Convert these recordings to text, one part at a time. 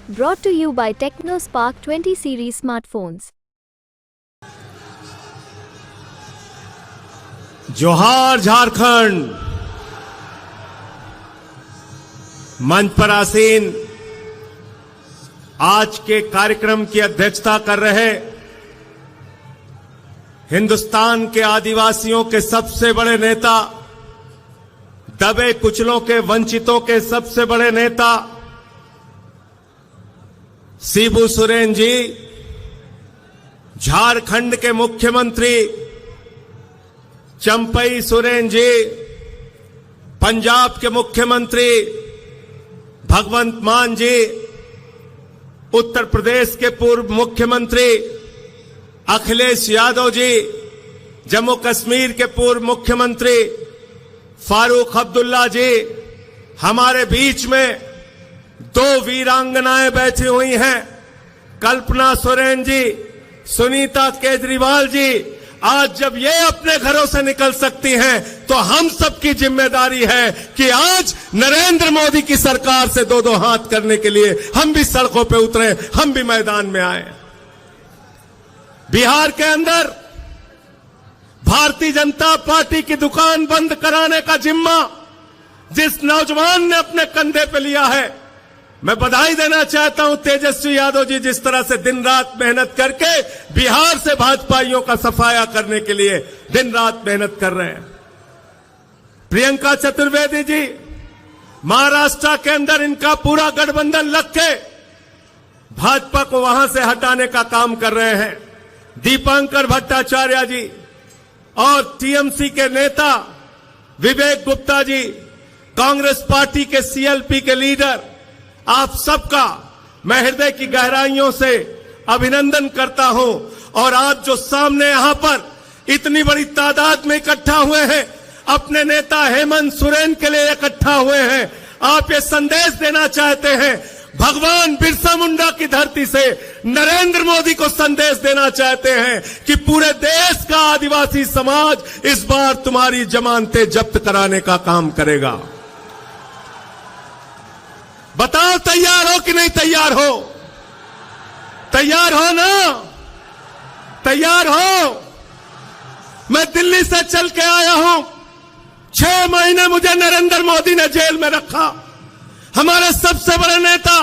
Brought to you by TechnoSpark 20 series smartphones. जोहार झारखंड। मंच पर आसीन आज के कार्यक्रम की अध्यक्षता कर रहे हिंदुस्तान के आदिवासियों के सबसे बड़े नेता, दबे कुचलों के वंचितों के सबसे बड़े नेता शिबू सोरेन जी, झारखंड के मुख्यमंत्री चंपई सोरेन जी, पंजाब के मुख्यमंत्री भगवंत मान जी, उत्तर प्रदेश के पूर्व मुख्यमंत्री अखिलेश यादव जी, जम्मू कश्मीर के पूर्व मुख्यमंत्री फारूक अब्दुल्ला जी, हमारे बीच में दो वीरांगनाएं बैठी हुई हैं, कल्पना सोरेन जी, सुनीता केजरीवाल जी। आज जब ये अपने घरों से निकल सकती हैं तो हम सबकी जिम्मेदारी है कि आज नरेंद्र मोदी की सरकार से दो दो हाथ करने के लिए हम भी सड़कों पे उतरे, हम भी मैदान में आए। बिहार के अंदर भारतीय जनता पार्टी की दुकान बंद कराने का जिम्मा जिस नौजवान ने अपने कंधे पे लिया है, मैं बधाई देना चाहता हूं तेजस्वी यादव जी, जिस तरह से दिन रात मेहनत करके बिहार से भाजपाइयों का सफाया करने के लिए दिन रात मेहनत कर रहे हैं। प्रियंका चतुर्वेदी जी महाराष्ट्र के अंदर इनका पूरा गठबंधन लग के भाजपा को वहां से हटाने का काम कर रहे हैं। दीपांकर भट्टाचार्य जी और टीएमसी के नेता विवेक गुप्ता जी, कांग्रेस पार्टी के सीएलपी के लीडर, आप सबका मैं हृदय की गहराइयों से अभिनंदन करता हूं। और आज जो सामने यहां पर इतनी बड़ी तादाद में इकट्ठा हुए हैं, अपने नेता हेमंत सोरेन के लिए इकट्ठा हुए हैं, आप ये संदेश देना चाहते हैं, भगवान बिरसा मुंडा की धरती से नरेंद्र मोदी को संदेश देना चाहते हैं कि पूरे देश का आदिवासी समाज इस बार तुम्हारी जमानतें जब्त कराने का काम करेगा। बताओ तैयार हो कि नहीं तैयार हो? तैयार हो ना? तैयार हो? मैं दिल्ली से चल के आया हूं, 6 महीने मुझे नरेंद्र मोदी ने जेल में रखा। हमारे सबसे बड़े नेता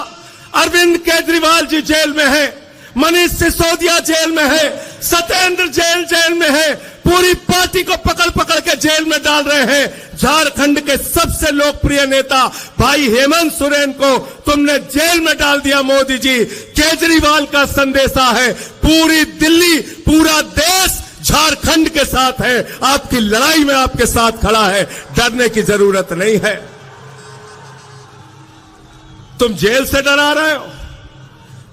अरविंद केजरीवाल जी जेल में है, मनीष सिसोदिया जेल में है, सत्येंद्र जेल में है, पूरी पार्टी को पकड़ पकड़ के जेल में डाल रहे हैं। झारखंड के सबसे लोकप्रिय नेता भाई हेमंत सोरेन को तुमने जेल में डाल दिया मोदी जी। केजरीवाल का संदेशा है, पूरी दिल्ली, पूरा देश झारखंड के साथ है, आपकी लड़ाई में आपके साथ खड़ा है, डरने की जरूरत नहीं है। तुम जेल से डरा रहे हो,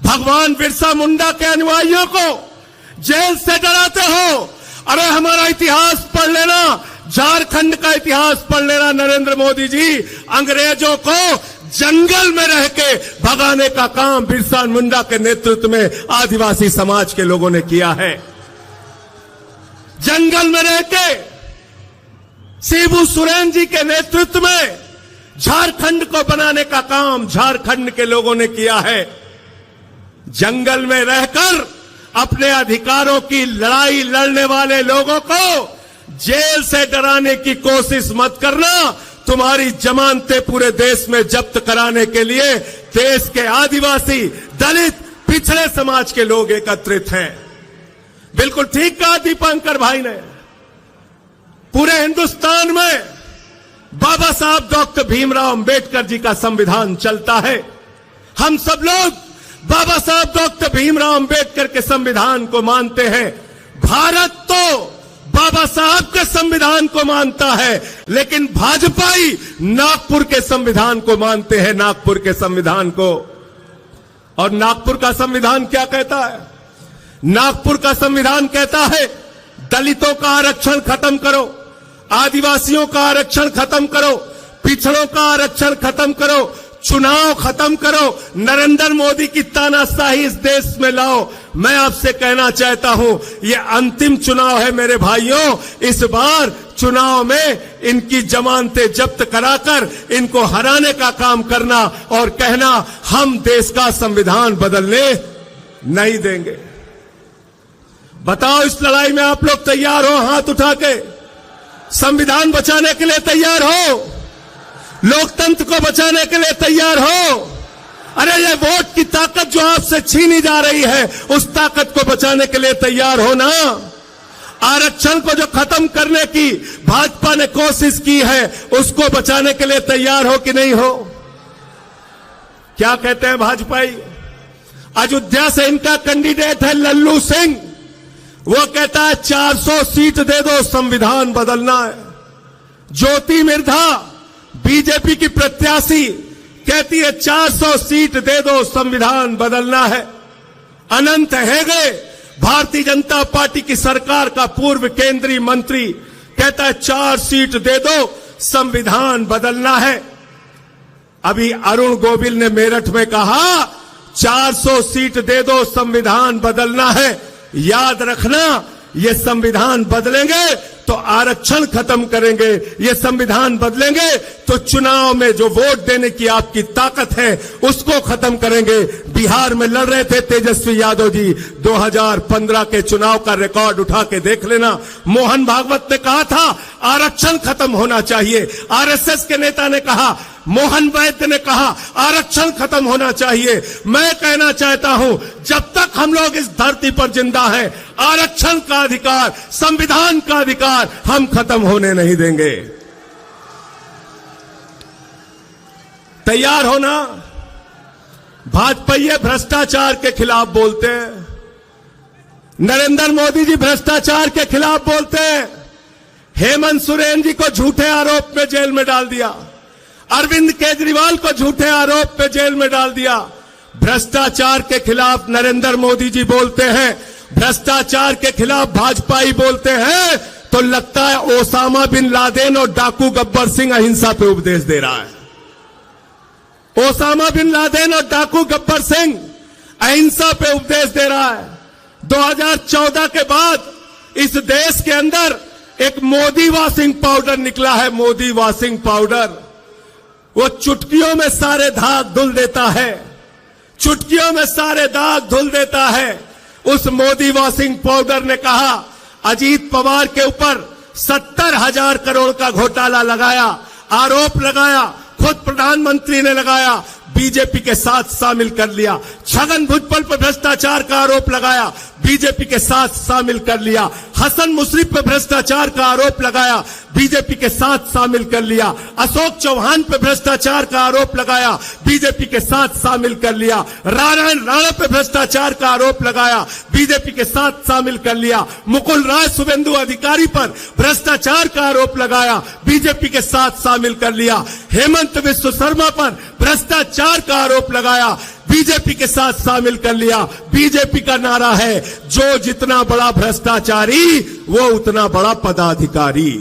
भगवान बिरसा मुंडा के अनुयायियों को जेल से डराते हो। अरे हमारा इतिहास पढ़ लेना, झारखंड का इतिहास पढ़ लेना नरेंद्र मोदी जी। अंग्रेजों को जंगल में रह के भगाने का काम बिरसा मुंडा के नेतृत्व में आदिवासी समाज के लोगों ने किया है। जंगल में रह के शिबू सोरेन जी के नेतृत्व में झारखंड को बनाने का काम झारखंड के लोगों ने किया है। जंगल में रहकर अपने अधिकारों की लड़ाई लड़ने वाले लोगों को जेल से डराने की कोशिश मत करना। तुम्हारी जमानतें पूरे देश में जब्त कराने के लिए देश के आदिवासी, दलित, पिछड़े समाज के लोग एकत्रित हैं। बिल्कुल ठीक कहा दीपांकर भाई ने, पूरे हिंदुस्तान में बाबा साहब डॉक्टर भीमराव अंबेडकर जी का संविधान चलता है। हम सब लोग बाबा साहब डॉक्टर भीमराव अंबेडकर के संविधान को मानते हैं। भारत तो बाबा साहब के संविधान को मानता है, लेकिन भाजपाई नागपुर के संविधान को मानते हैं, नागपुर के संविधान को। और नागपुर का संविधान क्या कहता है? नागपुर का संविधान कहता है दलितों का आरक्षण खत्म करो, आदिवासियों का आरक्षण खत्म करो, पिछड़ों का आरक्षण खत्म करो, चुनाव खत्म करो, नरेंद्र मोदी की तानाशाही इस देश में लाओ। मैं आपसे कहना चाहता हूं, ये अंतिम चुनाव है मेरे भाइयों। इस बार चुनाव में इनकी जमानतें जब्त कराकर इनको हराने का काम करना और कहना हम देश का संविधान बदलने नहीं देंगे। बताओ, इस लड़ाई में आप लोग तैयार हो? हाथ उठा के संविधान बचाने के लिए तैयार हो? लोकतंत्र को बचाने के लिए तैयार हो? अरे ये वोट की ताकत जो आपसे छीनी जा रही है, उस ताकत को बचाने के लिए तैयार हो ना? आरक्षण को जो खत्म करने की भाजपा ने कोशिश की है, उसको बचाने के लिए तैयार हो कि नहीं हो? क्या कहते हैं भाजपाई? अयोध्या से इनका कैंडिडेट है लल्लू सिंह। वो कहता है 400 सीट दे दो, संविधान बदलना है। ज्योति मिर्धा बीजेपी की प्रत्याशी कहती है 400 सीट दे दो, संविधान बदलना है। अनंत हेगड़े भारतीय जनता पार्टी की सरकार का पूर्व केंद्रीय मंत्री कहता है 4 सीट दे दो, संविधान बदलना है। अभी अरुण गोविल ने मेरठ में कहा 400 सीट दे दो, संविधान बदलना है। याद रखना, ये संविधान बदलेंगे तो आरक्षण खत्म करेंगे, ये संविधान बदलेंगे तो चुनाव में जो वोट देने की आपकी ताकत है उसको खत्म करेंगे। बिहार में लड़ रहे थे तेजस्वी यादव जी, 2015 के चुनाव का रिकॉर्ड उठा के देख लेना। मोहन भागवत ने कहा था आरक्षण खत्म होना चाहिए। आरएसएस के नेता ने कहा, मोहन वैद्य ने कहा आरक्षण खत्म होना चाहिए। मैं कहना चाहता हूं, जब तक हम लोग इस धरती पर जिंदा हैं, आरक्षण का अधिकार, संविधान का अधिकार हम खत्म होने नहीं देंगे। तैयार हो ना? भाजपा भ्रष्टाचार के खिलाफ बोलते हैं, नरेंद्र मोदी जी भ्रष्टाचार के खिलाफ बोलते हैं। हेमंत सोरेन जी को झूठे आरोप में जेल में डाल दिया, अरविंद केजरीवाल को झूठे आरोप में जेल में डाल दिया। भ्रष्टाचार के खिलाफ नरेंद्र मोदी जी बोलते हैं, भ्रष्टाचार के खिलाफ भाजपाई बोलते हैं, तो लगता है ओसामा बिन लादेन और डाकू गब्बर सिंह अहिंसा पे उपदेश दे रहा है। ओसामा बिन लादेन और डाकू गब्बर सिंह अहिंसा पे उपदेश दे रहा है। 2014 के बाद इस देश के अंदर एक मोदी वॉशिंग पाउडर निकला है, मोदी वॉशिंग पाउडर। वो चुटकियों में सारे दाग धुल देता है, चुटकियों में सारे दाग धुल देता है। उस मोदी वॉशिंग पाउडर ने कहा अजीत पवार के ऊपर 70,000 करोड़ का घोटाला लगाया, आरोप लगाया, खुद प्रधानमंत्री ने लगाया, बीजेपी के साथ शामिल कर लिया। छगन भुजबल पर भ्रष्टाचार का आरोप लगाया, बीजेपी के साथ शामिल कर लिया। हसन मुशर्रफ पर भ्रष्टाचार का आरोप लगाया, बीजेपी के साथ शामिल कर लिया। अशोक चौहान पर भ्रष्टाचार का आरोप लगाया, बीजेपी के साथ शामिल कर लिया। नारायण राणा पर भ्रष्टाचार का आरोप लगाया, बीजेपी के साथ शामिल कर लिया। मुकुल राय शुभेंदु अधिकारी पर भ्रष्टाचार का आरोप लगाया, बीजेपी के साथ शामिल कर लिया। हेमंत बिस्व शर्मा पर भ्रष्टाचार का आरोप लगाया, बीजेपी के साथ शामिल कर लिया। बीजेपी का नारा है, जो जितना बड़ा भ्रष्टाचारी वो उतना बड़ा पदाधिकारी।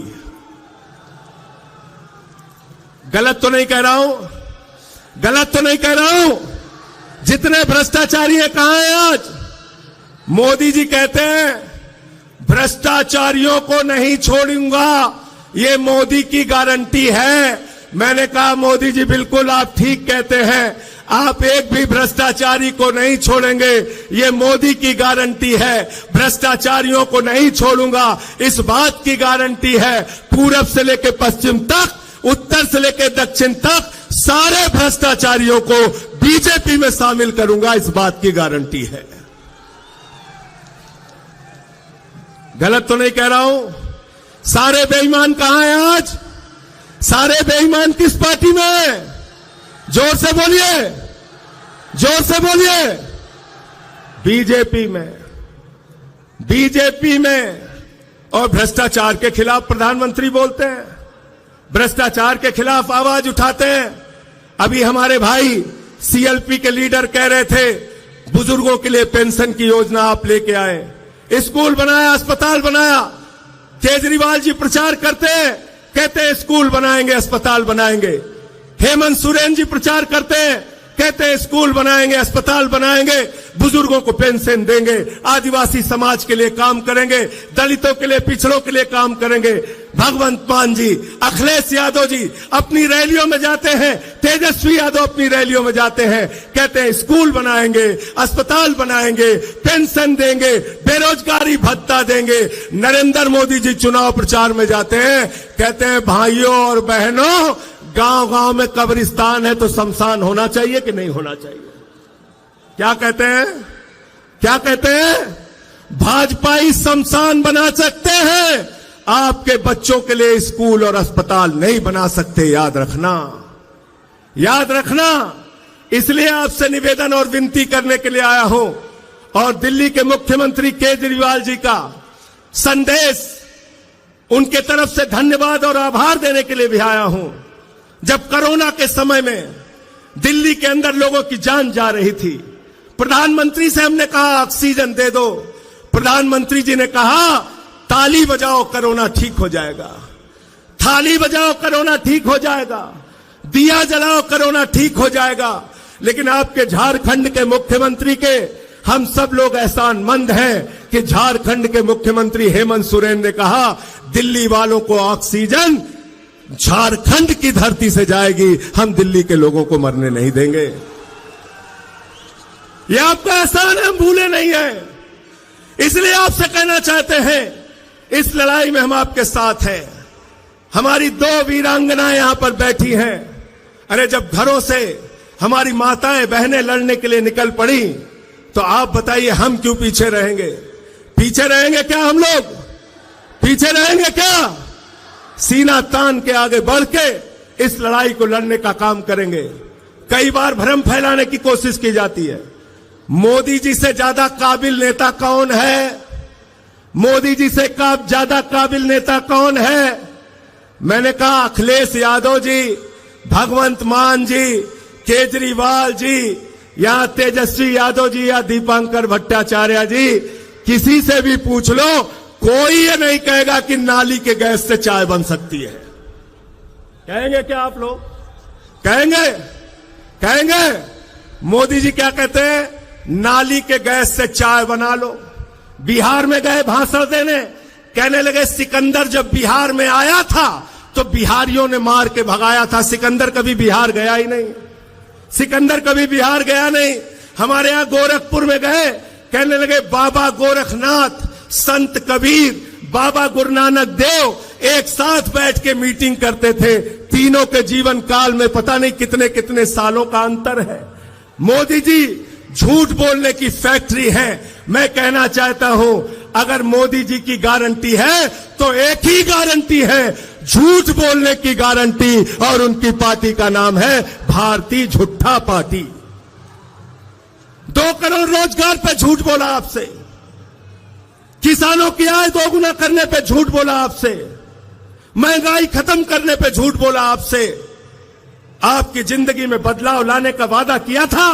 गलत तो नहीं कह रहा हूं, गलत तो नहीं कह रहा हूं। जितने भ्रष्टाचारी हैं कहां हैं आज? मोदी जी कहते हैं भ्रष्टाचारियों को नहीं छोड़ूंगा, ये मोदी की गारंटी है। मैंने कहा मोदी जी बिल्कुल आप ठीक कहते हैं, आप एक भी भ्रष्टाचारी को नहीं छोड़ेंगे, ये मोदी की गारंटी है। भ्रष्टाचारियों को नहीं छोड़ूंगा, इस बात की गारंटी है। पूरब से लेकर पश्चिम तक, उत्तर से लेकर दक्षिण तक सारे भ्रष्टाचारियों को बीजेपी में शामिल करूंगा, इस बात की गारंटी है। गलत तो नहीं कह रहा हूं। सारे बेईमान कहां हैं आज? सारे बेईमान किस पार्टी में हैं? जोर से बोलिए, जोर से बोलिए। बीजेपी में, बीजेपी में। और भ्रष्टाचार के खिलाफ प्रधानमंत्री बोलते हैं, भ्रष्टाचार के खिलाफ आवाज उठाते हैं। अभी हमारे भाई सीएलपी के लीडर कह रहे थे बुजुर्गों के लिए पेंशन की योजना आप लेके आए, स्कूल बनाया, अस्पताल बनाया। केजरीवाल जी प्रचार करते हैं, कहते हैं स्कूल बनाएंगे, अस्पताल बनाएंगे। हेमंत सोरेन जी प्रचार करते हैं, कहते हैं स्कूल बनाएंगे, अस्पताल बनाएंगे, बुजुर्गों को पेंशन देंगे, आदिवासी समाज के लिए काम करेंगे, दलितों के लिए, पिछड़ों के लिए काम करेंगे। भगवंत मान जी, अखिलेश यादव जी अपनी रैलियों में जाते हैं, तेजस्वी यादव अपनी रैलियों में जाते हैं, कहते हैं स्कूल बनाएंगे, अस्पताल बनाएंगे, पेंशन देंगे, बेरोजगारी भत्ता देंगे। नरेंद्र मोदी जी चुनाव प्रचार में जाते हैं, कहते हैं भाइयों और बहनों, गांव गांव में कब्रिस्तान है तो शमशान होना चाहिए कि नहीं होना चाहिए? क्या कहते हैं? क्या कहते हैं? भाजपाई शमशान बना सकते हैं, आपके बच्चों के लिए स्कूल और अस्पताल नहीं बना सकते। याद रखना, याद रखना। इसलिए आपसे निवेदन और विनती करने के लिए आया हूं और दिल्ली के मुख्यमंत्री केजरीवाल जी का संदेश, उनके तरफ से धन्यवाद और आभार देने के लिए भी आया हूं। जब कोरोना के समय में दिल्ली के अंदर लोगों की जान जा रही थी, प्रधानमंत्री से हमने कहा ऑक्सीजन दे दो, प्रधानमंत्री जी ने कहा ताली बजाओ कोरोना ठीक हो जाएगा, थाली बजाओ कोरोना ठीक हो जाएगा, दिया जलाओ कोरोना ठीक हो जाएगा। लेकिन आपके झारखंड के मुख्यमंत्री के हम सब लोग एहसानमंद हैं कि झारखंड के मुख्यमंत्री हेमंत सोरेन ने कहा दिल्ली वालों को ऑक्सीजन झारखंड की धरती से जाएगी, हम दिल्ली के लोगों को मरने नहीं देंगे। यह आपका एहसान हम भूले नहीं है। इसलिए आपसे कहना चाहते हैं, इस लड़ाई में हम आपके साथ हैं। हमारी 2 वीरांगनाएं यहां पर बैठी हैं। अरे जब घरों से हमारी माताएं बहनें लड़ने के लिए निकल पड़ी, तो आप बताइए हम क्यों पीछे रहेंगे? पीछे रहेंगे क्या? हम लोग पीछे रहेंगे क्या? सीना तान के आगे बढ़ के इस लड़ाई को लड़ने का काम करेंगे। कई बार भ्रम फैलाने की कोशिश की जाती है, मोदी जी से ज्यादा काबिल नेता कौन है? मोदी जी से ज्यादा काबिल नेता कौन है? मैंने कहा अखिलेश यादव जी, भगवंत मान जी, केजरीवाल जी, या तेजस्वी यादव जी, या दीपांकर भट्टाचार्य जी, किसी से भी पूछ लो, कोई ये नहीं कहेगा कि नाली के गैस से चाय बन सकती है। कहेंगे क्या आप लोग? कहेंगे? कहेंगे? मोदी जी क्या कहते हैं? नाली के गैस से चाय बना लो। बिहार में गए भाषण देने, कहने लगे सिकंदर जब बिहार में आया था तो बिहारियों ने मार के भगाया था, सिकंदर कभी बिहार गया ही नहीं, सिकंदर कभी बिहार गया नहीं। हमारे यहां गोरखपुर में गए, कहने लगे बाबा गोरखनाथ, संत कबीर, बाबा गुरु नानक देव एक साथ बैठ के मीटिंग करते थे। तीनों के जीवन काल में पता नहीं कितने कितने सालों का अंतर है। मोदी जी झूठ बोलने की फैक्ट्री है। मैं कहना चाहता हूं, अगर मोदी जी की गारंटी है तो एक ही गारंटी है, झूठ बोलने की गारंटी, और उनकी पार्टी का नाम है भारतीय झूठा पार्टी। 2 करोड़ रोजगार पे झूठ बोला आपसे, किसानों की आय 2 गुना करने पे झूठ बोला आपसे, महंगाई खत्म करने पे झूठ बोला आपसे, आपकी जिंदगी में बदलाव लाने का वादा किया था।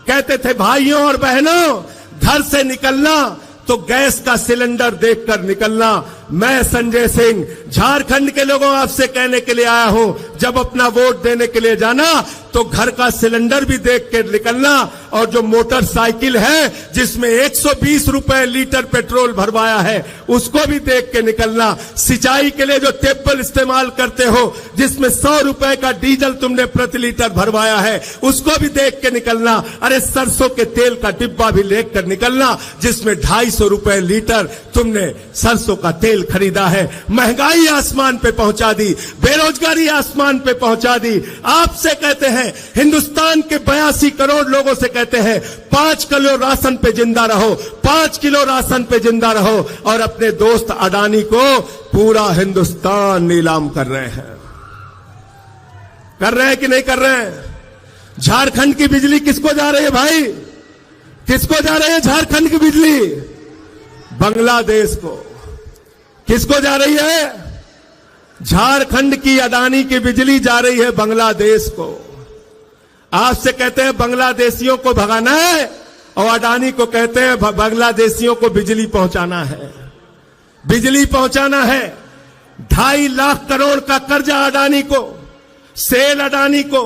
कहते थे भाइयों और बहनों, घर से निकलना तो गैस का सिलेंडर देखकर निकलना। मैं संजय सिंह झारखंड के लोगों आपसे कहने के लिए आया हूं, जब अपना वोट देने के लिए जाना तो घर का सिलेंडर भी देख के निकलना, और जो मोटरसाइकिल है जिसमें 120 रुपए लीटर पेट्रोल भरवाया है उसको भी देख के निकलना। सिंचाई के लिए जो टेबल इस्तेमाल करते हो जिसमें 100 रुपए का डीजल तुमने प्रति लीटर भरवाया है उसको भी देख के निकलना। अरे सरसों के तेल का डिब्बा भी लेकर निकलना जिसमें 250 रुपए लीटर तुमने सरसों का तेल खरीदा है। महंगाई आसमान पे पहुंचा दी, बेरोजगारी आसमान पे पहुंचा दी। आपसे कहते हैं, हिंदुस्तान के 82 करोड़ लोगों से कहते हैं 5 किलो राशन पे जिंदा रहो, 5 किलो राशन पे जिंदा रहो, और अपने दोस्त अडानी को पूरा हिंदुस्तान नीलाम कर रहे हैं। कर रहे हैं कि नहीं कर रहे हैं? झारखंड की बिजली किसको जा रही है भाई? किसको जा रही है झारखंड की बिजली? बांग्लादेश को। किसको जा रही है? झारखंड की अडानी की बिजली जा रही है बांग्लादेश को। आपसे कहते हैं बांग्लादेशियों को भगाना है, और अडानी को कहते हैं बांग्लादेशियों को बिजली पहुंचाना है, बिजली पहुंचाना है। 2.5 लाख करोड़ का कर्जा अडानी को, सेल अडानी को,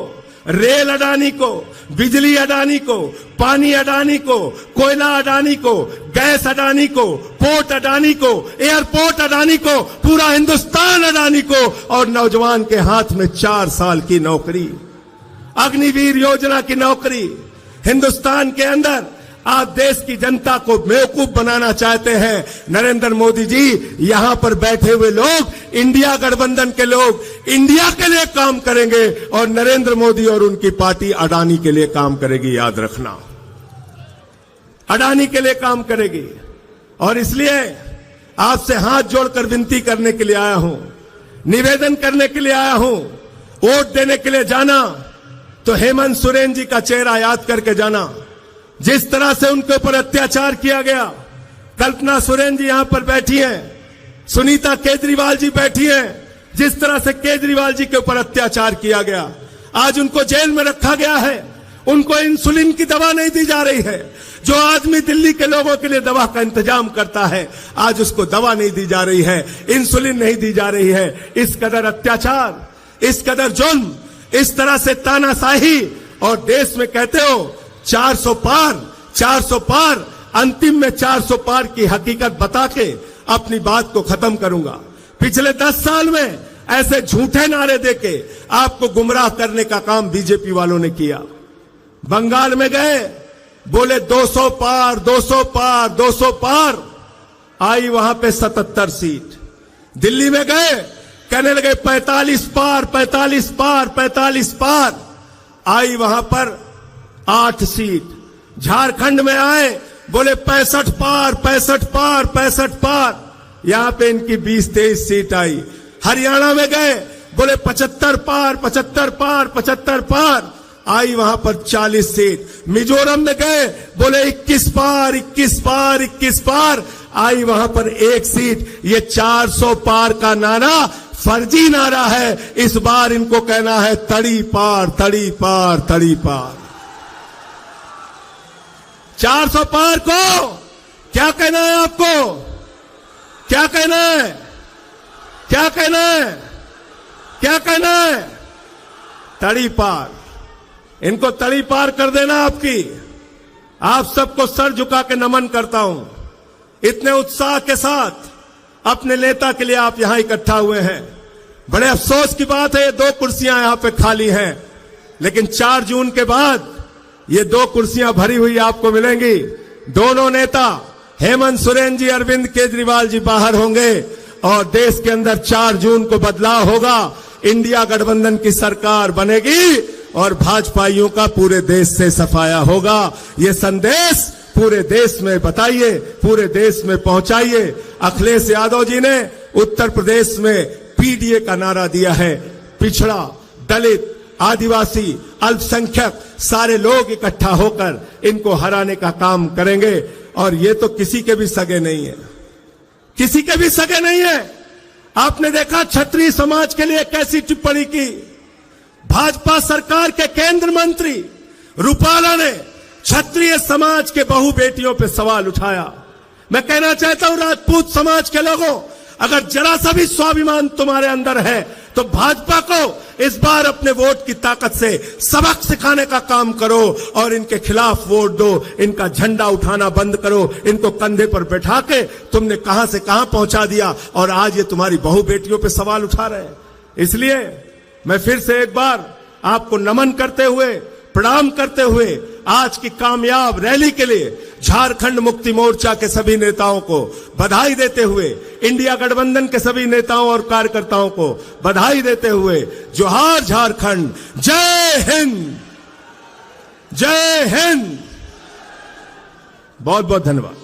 रेल अडानी को, बिजली अडानी को, पानी अडानी को, कोयला अडानी को, गैस अडानी को, पोर्ट अडानी को, एयरपोर्ट अडानी को, पूरा हिंदुस्तान अडानी को, और नौजवान के हाथ में 4 साल की नौकरी, अग्निवीर योजना की नौकरी। हिंदुस्तान के अंदर आप देश की जनता को बेवकूफ बनाना चाहते हैं। नरेंद्र मोदी जी, यहां पर बैठे हुए लोग, इंडिया गठबंधन के लोग, इंडिया के लिए काम करेंगे, और नरेंद्र मोदी और उनकी पार्टी अडानी के लिए काम करेगी। याद रखना, अडानी के लिए काम करेगी। और इसलिए आपसे हाथ जोड़कर विनती करने के लिए आया हूं, निवेदन करने के लिए आया हूं। वोट देने के लिए जाना तो हेमंत सोरेन जी का चेहरा याद करके जाना, जिस तरह से उनके ऊपर अत्याचार किया गया। कल्पना सोरेन जी यहां पर बैठी हैं, सुनीता केजरीवाल जी बैठी हैं, जिस तरह से केजरीवाल जी के ऊपर अत्याचार किया गया। आज उनको जेल में रखा गया है, उनको इंसुलिन की दवा नहीं दी जा रही है। जो आदमी दिल्ली के लोगों के लिए दवा का इंतजाम करता है, आज उसको दवा नहीं दी जा रही है, इंसुलिन नहीं दी जा रही है। इस कदर अत्याचार, इस कदर जुल्म, इस तरह से तानाशाही, और देश में कहते हो 400 पार, 400 पार, अंतिम में 400 पार की हकीकत बता के अपनी बात को खत्म करूंगा। पिछले 10 साल में ऐसे झूठे नारे देके आपको गुमराह करने का काम बीजेपी वालों ने किया। बंगाल में गए, बोले 200 पार, 200 पार, 200 पार, आई वहां पे 77 सीट। दिल्ली में गए, कहने लगे 45 पार, 45 पार, 45 पार, आई वहां पर 8 सीट। झारखंड में आए, बोले 65 पार, 65 पार, 65 पार, यहां पे इनकी 20-23 सीट आई। हरियाणा में गए, बोले 75 पार, 75 पार, 75 पार, आई वहां पर 40 सीट। मिजोरम में गए, बोले 21 पार, 21 पार, 21 पार, आई वहां पर 1 सीट। ये 400 पार का नारा फर्जी नारा है। इस बार इनको कहना है तड़ी पार, तड़ी पार, तड़ी पार। 400 पार को क्या कहना है आपको? क्या कहना है? क्या कहना है? क्या कहना है? तड़ी पार। इनको तड़ी पार कर देना आपकी। आप सबको सर झुका के नमन करता हूं। इतने उत्साह के साथ अपने नेता के लिए आप यहां इकट्ठा हुए हैं। बड़े अफसोस की बात है, ये 2 कुर्सियां यहां पे खाली हैं, लेकिन 4 जून के बाद ये 2 कुर्सियां भरी हुई आपको मिलेंगी। दोनों नेता हेमंत सोरेन जी, अरविंद केजरीवाल जी बाहर होंगे, और देश के अंदर 4 जून को बदलाव होगा। इंडिया गठबंधन की सरकार बनेगी, और भाजपाइयों का पूरे देश से सफाया होगा। ये संदेश पूरे देश में बताइए, पूरे देश में पहुंचाइए। अखिलेश यादव जी ने उत्तर प्रदेश में पीडीए का नारा दिया है। पिछड़ा, दलित, आदिवासी, अल्पसंख्यक सारे लोग इकट्ठा होकर इनको हराने का काम करेंगे। और ये तो किसी के भी सगे नहीं है, किसी के भी सगे नहीं है। आपने देखा क्षत्रिय समाज के लिए कैसी टिप्पणी की। भाजपा सरकार के केंद्र मंत्री रूपाला ने क्षत्रिय समाज के बहु बेटियों पे सवाल उठाया। मैं कहना चाहता हूं राजपूत समाज के लोगों, अगर जरा सा भी स्वाभिमान तुम्हारे अंदर है तो भाजपा को इस बार अपने वोट की ताकत से सबक सिखाने का काम करो और इनके खिलाफ वोट दो। इनका झंडा उठाना बंद करो। इनको कंधे पर बैठा के तुमने कहां से कहां पहुंचा दिया, और आज ये तुम्हारी बहु बेटियों पे सवाल उठा रहे हैं। इसलिए मैं फिर से एक बार आपको नमन करते हुए, प्रणाम करते हुए आज की कामयाब रैली के लिए झारखंड मुक्ति मोर्चा के सभी नेताओं को बधाई देते हुए, इंडिया गठबंधन के सभी नेताओं और कार्यकर्ताओं को बधाई देते हुए, जोहार झारखंड, जय हिंद, जय हिंद। बहुत बहुत धन्यवाद।